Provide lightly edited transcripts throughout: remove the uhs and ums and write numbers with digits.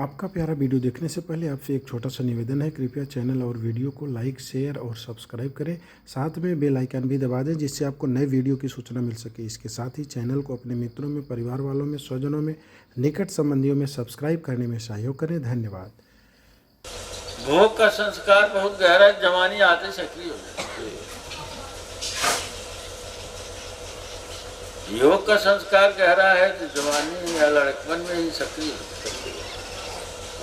आपका प्यारा वीडियो देखने से पहले आपसे एक छोटा सा निवेदन है, कृपया चैनल और वीडियो को लाइक, शेयर और सब्सक्राइब करें। साथ में बेल आइकन भी दबा दें जिससे आपको नए वीडियो की सूचना मिल सके। इसके साथ ही चैनल को अपने मित्रों में, परिवार वालों में, स्वजनों में, निकट संबंधियों में सब्सक्राइब करने में सहयोग करें। धन्यवाद। भोग का संस्कार बहुत गहरा, जवानी आते सक्रिय हो जाती है। योग का संस्कार गहरा है तो जवानी या लड़कपन में ही सक्रिय हो जाती है।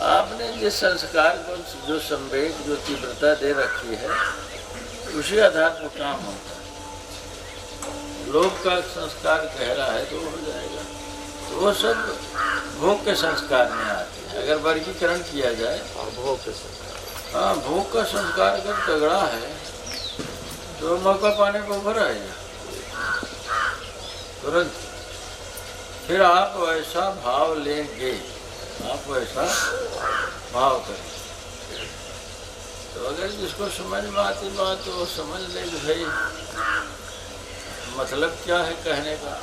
आपने जिस संस्कार को, जो संवेग, जो तीव्रता दे रखी है, उसी आधार पर काम होता है। लोभ का संस्कार गहरा है तो हो जाएगा, तो वो सब भोग के संस्कार में आते हैं। अगर वर्गीकरण किया जाए भोग के संस्कार, हाँ, भोग का संस्कार अगर तगड़ा है तो मौका पाने को उभर आएगा तुरंत। फिर आप ऐसा भाव लेंगे, आप ऐसा भाव करें। तो अगर जिसको समझ में आती बात तो वो समझ ले कि भाई मतलब क्या है कहने का।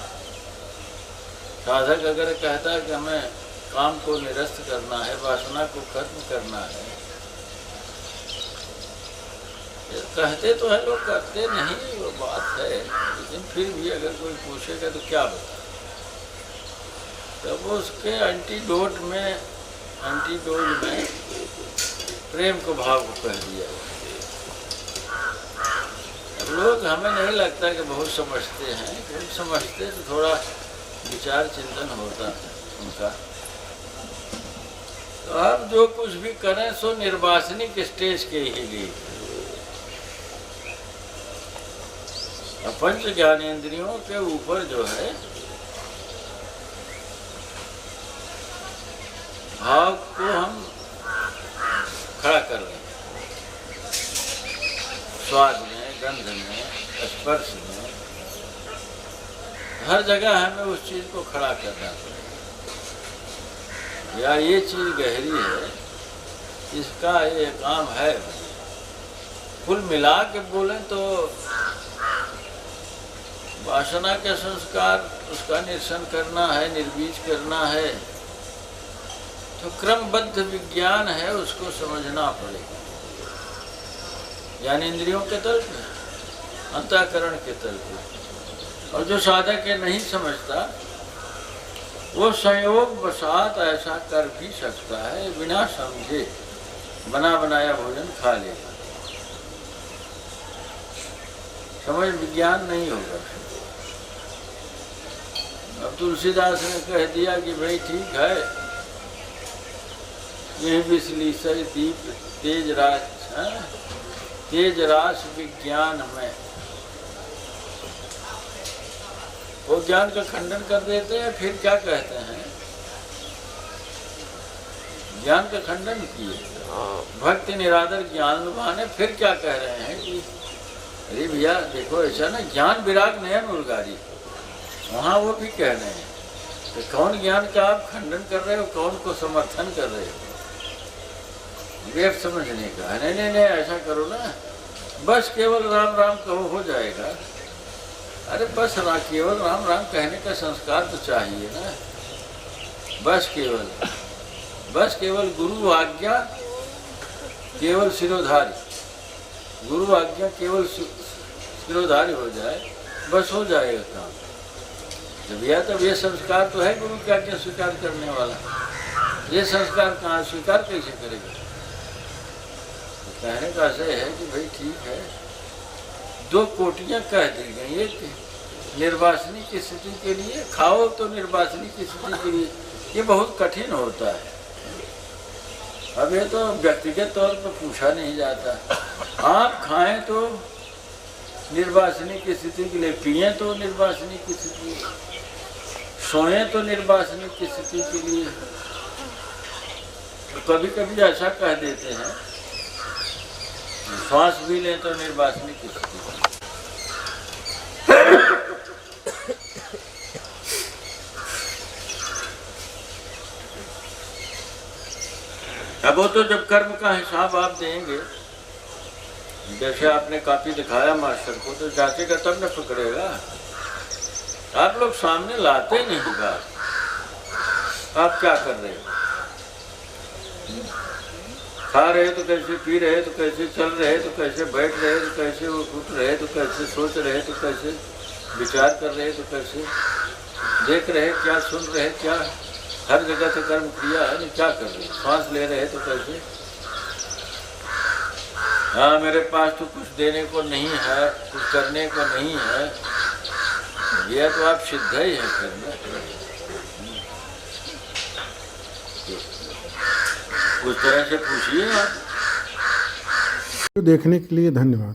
साधक अगर कहता है कि हमें काम को निरस्त करना है, वासना को खत्म करना है, कहते तो है लोग, करते नहीं, वो बात है। लेकिन फिर भी अगर कोई पूछेगा तो क्या बता, तब उसके एंटीडोज में प्रेम को भाव को कह दिया। अब लोग, हमें नहीं लगता कि बहुत समझते हैं, क्योंकि समझते तो थोड़ा विचार चिंतन होता है उनका। तो आप जो कुछ भी करें सो निर्वासनिक स्टेज के ही लिए। पंच ज्ञानेंद्रियों के ऊपर जो है भाव को हम खड़ा कर रहे हैं। स्वाद में, गंध में, स्पर्श में, हर जगह हमें उस चीज को खड़ा करना पड़ेगा। या ये चीज गहरी है, इसका ये काम है। कुल मिला के बोलें तो वासना के संस्कार, उसका निरसन करना है, निर्बीज करना है, तो क्रमबद्ध विज्ञान है, उसको समझना पड़ेगा। ज्ञानेंद्रियों के तल पे, अंतःकरण के तल पे। और जो साधक ये नहीं समझता, वो संयोग वसात ऐसा कर भी सकता है, बिना समझे बना बनाया भोजन खा लेगा। समझ विज्ञान नहीं होगा। अब तुलसीदास ने कह दिया कि भाई ठीक है, ये विश्लेषण दीप तेज रास विज्ञान में, वो ज्ञान का खंडन कर देते हैं। फिर क्या कहते हैं, ज्ञान का खंडन किए, भक्ति निरादर ज्ञान लुभाने। फिर क्या कह रहे हैं कि अरे भैया देखो, ऐसा ना, ज्ञान विराग नयन उर्गारी, वहाँ वो भी कह रहे हैं कि कौन ज्ञान का आप खंडन कर रहे हो, कौन को समर्थन कर रहे हो। वेद समझने का नहीं, नहीं नहीं, ऐसा करो ना, बस केवल राम राम कहो हो जाएगा। अरे बस केवल राम राम कहने का संस्कार तो चाहिए ना। बस केवल गुरु आज्ञा केवल सिरोधारी, गुरु आज्ञा केवल सिरोधारी हो जाए, बस हो जाएगा काम। जब यह तब ये संस्कार तो है गुरु की आज्ञा स्वीकार करने वाला, ये संस्कार कहाँ स्वीकार कैसे करेगा। कहने का ऐसे है कि भाई ठीक है, दो कोटियां कह दी गई। एक निर्वासनी की स्थिति के लिए खाओ, तो निर्वासनी की स्थिति के लिए ये बहुत कठिन होता है। अब ये तो व्यक्तिगत तौर पर पूछा नहीं जाता। आप खाएं तो निर्वासनी की स्थिति के लिए, पिए तो निर्वासनी की स्थिति, सोएं तो निर्वासनी की स्थिति के लिए। तो कभी कभी ऐसा कह देते हैं, श्वास भी लें तो निर्वासनी की स्थिति। अब वो तो जब कर्म का हिसाब आप देंगे, जैसे आपने कॉपी दिखाया मास्टर को, तो जांचेगा तब न पकड़ेगा। आप लोग सामने लाते नहीं बात, आप क्या कर रहे हो। खा रहे तो कैसे, पी रहे तो कैसे, चल रहे तो कैसे, बैठ रहे तो कैसे, उठ रहे तो कैसे, सोच रहे तो कैसे, विचार कर रहे तो कैसे, देख रहे क्या, सुन रहे क्या, हर जगह से कर्म क्रिया है, क्या कर रहे, सांस ले रहे तो कैसे। हाँ मेरे पास तो कुछ देने को नहीं है, कुछ करने को नहीं है, यह तो आप सिद्ध ही है फिर ना। उस तरह से पूछिए आप। देखने के लिए धन्यवाद।